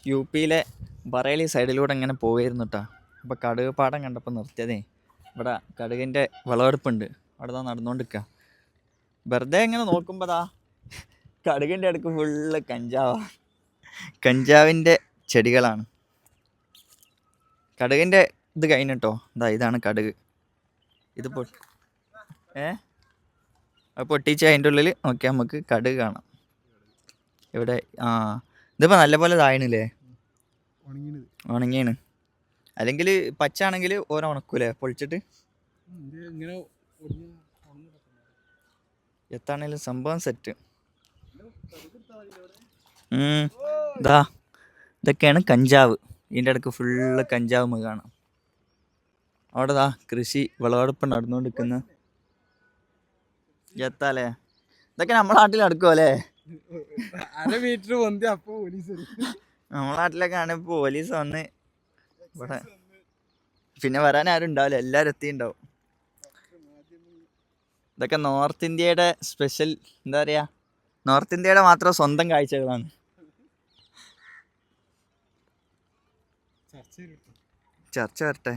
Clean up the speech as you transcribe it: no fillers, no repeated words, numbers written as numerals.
U പിയിലെ ബറേലി സൈഡിലൂടെ ഇങ്ങനെ പോയിരുന്നു കേട്ടോ. അപ്പോൾ കടുക് പാടം കണ്ടപ്പോൾ നിർത്തിയതേ. ഇവിടെ കടുകിൻ്റെ വിളവെടുപ്പുണ്ട്. അവിടെ നിന്ന് നടന്നുകൊണ്ടിരിക്കുക. വെറുതെ ഇങ്ങനെ നോക്കുമ്പോൾ കടുകിൻ്റെ അടുക്ക് ഫുള്ള് കഞ്ചാവിൻ്റെ ചെടികളാണ്. കടുകിൻ്റെ ഇത് കഴിഞ്ഞിട്ടോ. ഇതാണ് കടുക്. ഇത് അത് പൊട്ടിച്ച് അതിൻ്റെ ഉള്ളിൽ നോക്കിയാൽ നമുക്ക് കടുക് കാണാം. ഇവിടെ ഇതിപ്പോൾ നല്ലപോലെ താഴണില്ലേ, ഉണങ്ങിയാണ്. അല്ലെങ്കിൽ പച്ച ആണെങ്കിൽ ഓരോ ഉണക്കൂലേ പൊളിച്ചിട്ട്. എത്താണേലും സംഭവം സെറ്റ്. ഇതൊക്കെയാണ് കഞ്ചാവ്. ഇതിൻ്റെ ഇടയ്ക്ക് ഫുള്ള് കഞ്ചാവ് നമുക്ക് കാണാം. അവിടെ കൃഷി വിളവെടുപ്പ് നടന്നുകൊണ്ടിരിക്കുന്ന എത്താലേ. ഇതൊക്കെ നമ്മളെ നാട്ടിൽ നടക്കുമോ അല്ലേ? നമ്മളെ നാട്ടിലൊക്കെ ആണെങ്കിൽ പോലീസ് വന്ന് ഇവിടെ പിന്നെ വരാൻ ആരും ഉണ്ടാവില്ല, എല്ലാവരും എത്തിയിട്ടുണ്ടാവും. ഇതൊക്കെ നോർത്ത് ഇന്ത്യയുടെ സ്പെഷ്യൽ, എന്താ പറയുക, നോർത്ത് ഇന്ത്യയുടെ മാത്രം സ്വന്തം കാഴ്ചകളാണ്. ചർച്ച വരട്ടെ.